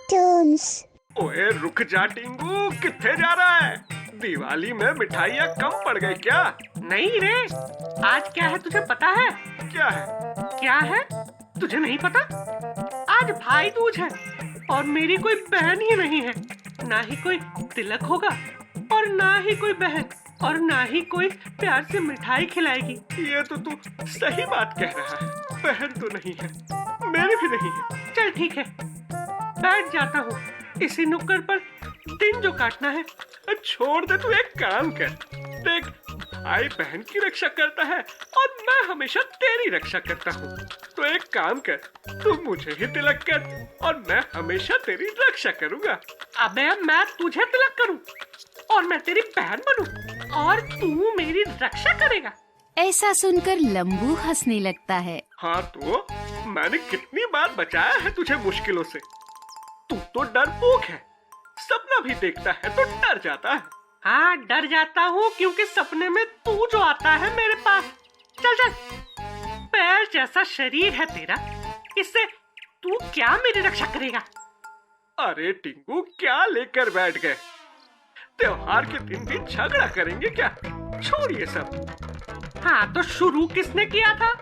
Cartoons. ओए रुक जा टिंगू, किथे जा रहा है? दिवाली में मिठाइयाँ कम पड़ गई क्या? नहीं रे, आज क्या है तुझे पता है? क्या है? क्या है तुझे नहीं पता? आज भाई दूज है और मेरी कोई बहन ही नहीं है। ना ही कोई तिलक होगा और ना ही कोई बहन और ना ही कोई प्यार से मिठाई खिलाएगी। ये तो तू सही बात कह रहा है। बहन तो नहीं है, मेरी भी नहीं है। चल ठीक है, बैठ जाता हूँ। इसी नुक्कड़ पर दिन जो काटना है। छोड़ दे, तू एक काम कर। देख, भाई बहन की रक्षा करता है और मैं हमेशा तेरी रक्षा करता हूँ। तो एक काम कर, तू मुझे ही तिलक कर और मैं हमेशा तेरी रक्षा करूँगा। अबे मैं तुझे तिलक करूँ और मैं तेरी बहन बनूं और तू मेरी रक्षा करेगा? ऐसा सुनकर लंबू हंसने लगता है। हाँ तो मैंने कितनी बार बचाया है तुझे मुश्किलों से। तू तो डरपोक है, सपना भी देखता है तो डर जाता है। हाँ डर जाता हूँ क्योंकि सपने में तू जो आता है मेरे पास। चल चल, पैर जैसा शरीर है तेरा, इससे तू क्या मेरी रक्षा करेगा? अरे टिंगू, क्या लेकर बैठ गए? त्योहार के दिन भी झगड़ा करेंगे क्या? छोड़ ये सब। हाँ तो शुरू किसने किया था?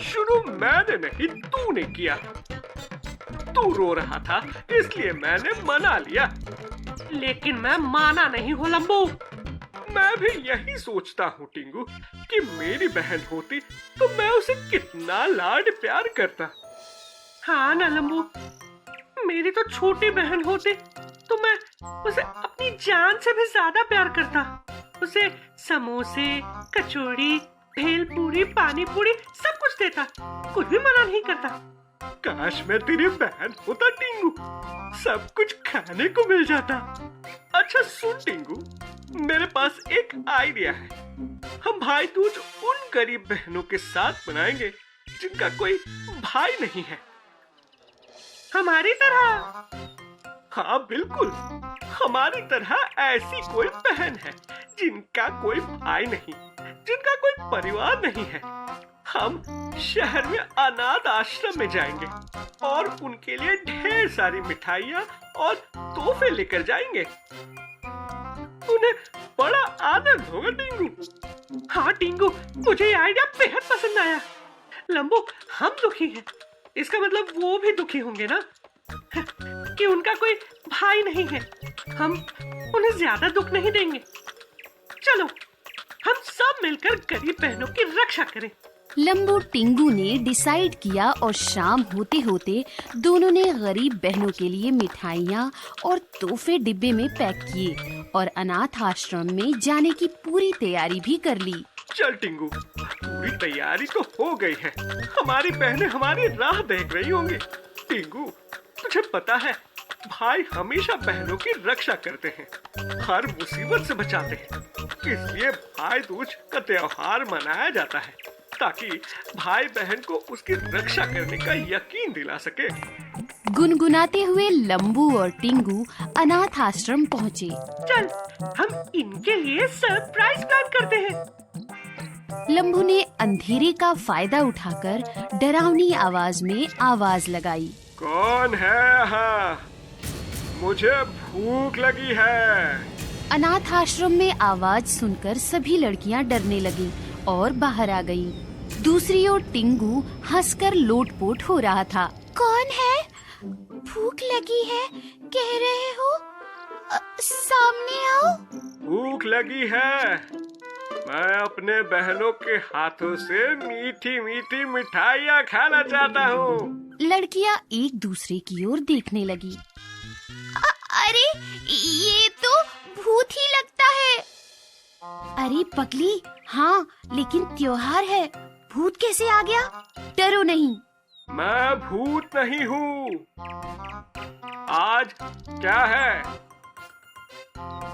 शुरू मैंने नहीं, तूने किया। तू रो रहा था इसलिए मैंने मना लिया। लेकिन मैं माना नहीं हूँ लंबू। मैं भी यही सोचता हूँ टिंगू कि मेरी बहन होती तो मैं उसे कितना लाड प्यार करता। हाँ ना लंबू, मेरी तो छोटी बहन होती तो मैं उसे अपनी जान से भी ज्यादा प्यार करता। उसे समोसे, कचौड़ी, भेलपूरी, पानी पूरी सब कुछ देता, कुछ भी मना नहीं करता। काश मैं तेरी बहन होता टिंगू, सब कुछ खाने को मिल जाता। अच्छा सुन टिंगू, मेरे पास एक आइडिया है। हम भाई दूज उन गरीब बहनों के साथ मनाएंगे जिनका कोई भाई नहीं है। हमारी तरह? हाँ बिल्कुल, हमारी तरह ऐसी कोई बहन है जिनका कोई भाई नहीं, जिनका कोई परिवार नहीं है। हम शहर में अनाथ आश्रम में जाएंगे और उनके लिए ढेर सारी मिठाइयाँ और तोहफे लेकर जाएंगे। उन्हें बड़ा आनंद होगा टिंगू। हाँ टिंगू, मुझे ये आइडिया बेहद पसंद आया। लंबू, हम दुखी हैं, इसका मतलब वो भी दुखी होंगे ना कि उनका कोई भाई नहीं है। हम उन्हें ज्यादा दुख नहीं देंगे। चलो हम सब मिलकर गरीब बहनों की रक्षा करें। लंबू टिंगू ने डिसाइड किया और शाम होते होते दोनों ने गरीब बहनों के लिए मिठाइयाँ और तोहफे डिब्बे में पैक किए और अनाथ आश्रम में जाने की पूरी तैयारी भी कर ली। चल टिंगू, पूरी तैयारी तो हो गई है। हमारी बहनें हमारी राह देख रही होंगी। टिंगू, तुझे पता है भाई हमेशा बहनों की रक्षा करते हैं, हर मुसीबत से बचाते हैं। इसलिए भाई दूज का त्योहार मनाया जाता है ताकि भाई बहन को उसकी रक्षा करने का यकीन दिला सके। गुनगुनाते हुए लंबू और टिंगू अनाथ आश्रम पहुँचे। चल हम इनके लिए सरप्राइज प्लान करते हैं। लंबू ने अंधेरे का फायदा उठाकर डरावनी आवाज में आवाज लगाई। कौन है यहाँ? मुझे भूख लगी है। अनाथ आश्रम में आवाज सुनकर सभी लड़कियां डरने लगीं और बाहर आ गईं। दूसरी ओर टिंगू हंसकर लोटपोट हो रहा था। कौन है? भूख लगी है कह रहे हो? सामने आओ। भूख लगी है? मैं अपने बहनों के हाथों से मीठी मीठी मिठाइयाँ खाना चाहता हूँ। लड़कियाँ एक दूसरे की ओर देखने लगी। अरे ये तो भूत ही लगता है। अरे पगली, हाँ लेकिन त्योहार है, भूत कैसे आ गया? डरो नहीं। मैं भूत नहीं हूँ। आज क्या है?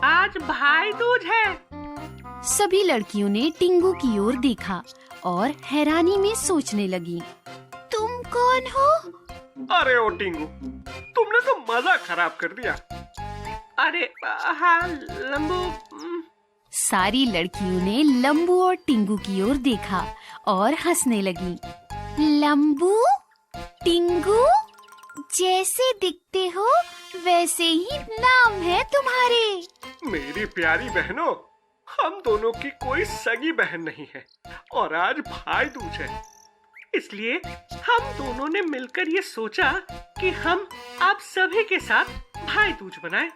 आज भाई दूज है। सभी लड़कियों ने टिंगू की ओर देखा और हैरानी में सोचने लगी। तुम कौन हो? अरे ओ टिंगू, तुमने तो मजा खराब कर दिया। अरे हाँ लंबू। सारी लड़कियों ने लंबू और टिंगू की ओर देखा और हंसने लगी। लंबू, टिंगू, जैसे दिखते हो वैसे ही नाम है तुम्हारे। मेरी प्यारी बहनों, हम दोनों की कोई सगी बहन नहीं है और आज भाई दूज है। इसलिए हम दोनों ने मिलकर ये सोचा कि हम आप सभी के साथ भाई दूज मनाएं।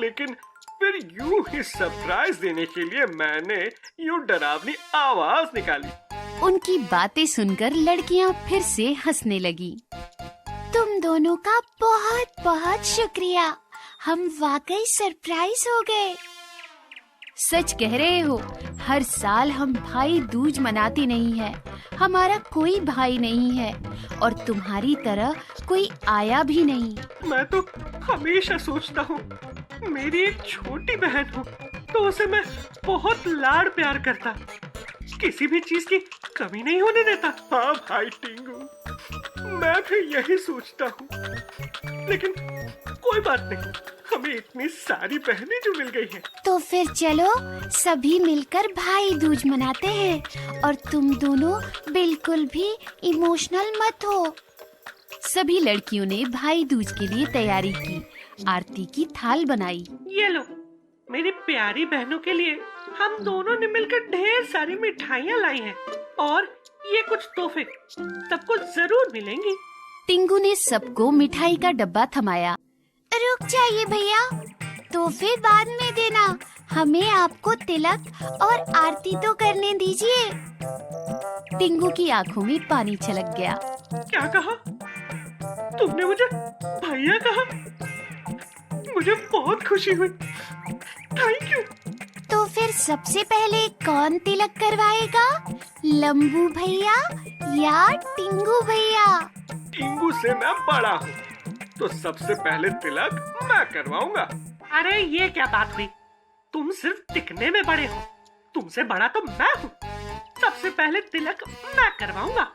लेकिन फिर यूं ही सरप्राइज देने के लिए मैंने यूं डरावनी आवाज निकाली। उनकी बातें सुनकर लड़कियां फिर से हंसने लगी। तुम दोनों का बहुत बहुत शुक्रिया, हम वाकई सरप्राइज हो गए। सच कह रहे हो, हर साल हम भाई दूज मनाते नहीं है। हमारा कोई भाई नहीं है और तुम्हारी तरह कोई आया भी नहीं। मैं तो हमेशा सोचता हूँ मेरी एक छोटी बहन हो तो उसे मैं बहुत लाड प्यार करता, किसी भी चीज की कमी नहीं होने देता। हाँ भाई टिंगू, मैं भी यही सोचता हूँ। लेकिन कोई बात नहीं, हमें इतनी सारी बहनें जो मिल गई हैं। तो फिर चलो सभी मिलकर भाई दूज मनाते हैं और तुम दोनों बिल्कुल भी इमोशनल मत हो। सभी लड़कियों ने भाई दूज के लिए तैयारी की। आरती की थाल बनाई। ये लो, मेरी प्यारी बहनों के लिए हम दोनों ने मिलकर ढेर सारी मिठाइयाँ लाई हैं और ये कुछ तोहफे सबको जरूर मिलेंगी। टिंगू ने सबको मिठाई का डब्बा थमाया। रुक जाइए भैया, तोहफे बाद में देना, हमें आपको तिलक और आरती तो करने दीजिए। टिंगू की आंखों में पानी छलक गया। क्या कहा तुमने? मुझे भैया कहा? मुझे बहुत खुशी हुई, थैंक यू। तो फिर सबसे पहले कौन तिलक करवाएगा, लंबू भैया या टिंगू भैया? टिंगू से मैं बड़ा हूँ तो सबसे पहले तिलक मैं करवाऊंगा। अरे ये क्या बात हुई, तुम सिर्फ दिखने में बड़े हो, तुमसे बड़ा तो मैं हूँ। सबसे पहले तिलक मैं करवाऊंगा।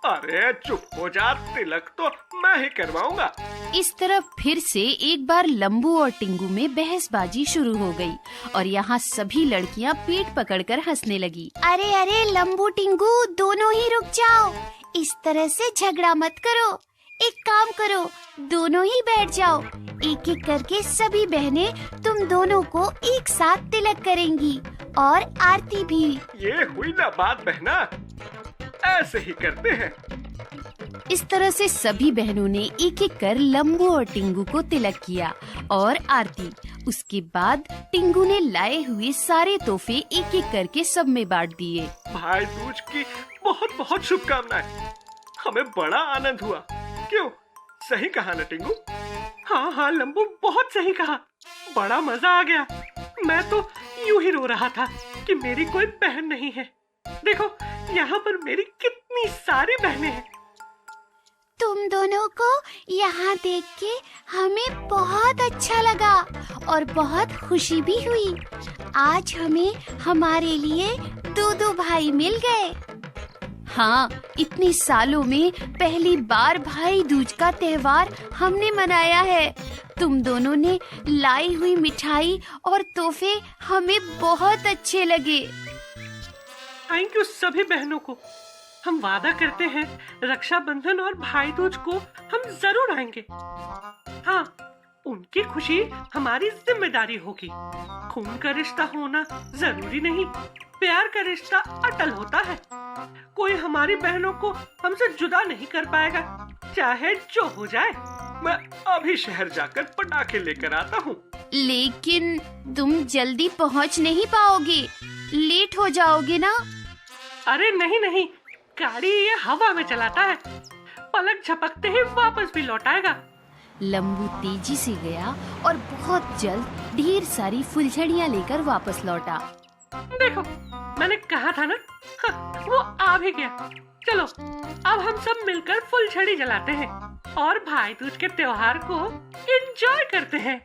अरे चुप हो जा, तिलक तो मैं ही करवाऊंगा। इस तरफ फिर से एक बार लंबू और टिंगू में बहसबाजी शुरू हो गई और यहाँ सभी लड़कियाँ पीठ पकड़कर हंसने लगी। अरे अरे लंबू टिंगू दोनों ही रुक जाओ, इस तरह से झगड़ा मत करो। एक काम करो, दोनों ही बैठ जाओ। एक एक करके सभी बहनें तुम दोनों को एक साथ तिलक करेंगी और आरती भी। ये हुई ना बात बहना, ऐसे ही करते हैं। इस तरह से सभी बहनों ने एक एक कर लंबू और टिंगू को तिलक किया और आरती। उसके बाद टिंगू ने लाए हुए सारे तोहफे एक एक करके सब में बांट दिए। भाई दूज की बहुत बहुत शुभकामनाएं। हमें बड़ा आनंद हुआ। क्यों, सही कहा ना टिंगू? हाँ हाँ लंबू, बहुत सही कहा, बड़ा मजा आ गया। मैं तो यूं ही रो रहा था कि मेरी कोई बहन नहीं है। देखो यहाँ पर मेरी कितनी सारी बहनें हैं। तुम दोनों को यहाँ देख के हमें बहुत अच्छा लगा और बहुत खुशी भी हुई। आज हमें हमारे लिए दो भाई मिल गए। हाँ, इतनी सालों में पहली बार भाई दूज का त्योहार हमने मनाया है। तुम दोनों ने लाई हुई मिठाई और तोहफे हमें बहुत अच्छे लगे। थैंक यू सभी बहनों को। हम वादा करते हैं रक्षाबंधन और भाई दूज को हम जरूर आएंगे। हाँ, उनकी खुशी हमारी जिम्मेदारी होगी। खून का रिश्ता होना जरूरी नहीं, प्यार का रिश्ता अटल होता है। कोई हमारी बहनों को हमसे जुदा नहीं कर पाएगा, चाहे जो हो जाए। मैं अभी शहर जाकर पटाखे लेकर आता हूँ। लेकिन तुम जल्दी पहुँच नहीं पाओगे, लेट हो जाओगे ना। अरे नहीं नहीं, गाड़ी ये हवा में चलाता है, पलक झपकते ही वापस भी लौट आएगा। लंबू तेजी से गया और बहुत जल्द ढेर सारी फुलझड़ियाँ लेकर वापस लौटा। देखो, मैंने कहा था ना। हाँ, वो आ भी गया। चलो अब हम सब मिलकर फुलझड़ी जलाते हैं और भाई दूज के त्योहार को एंजॉय करते हैं।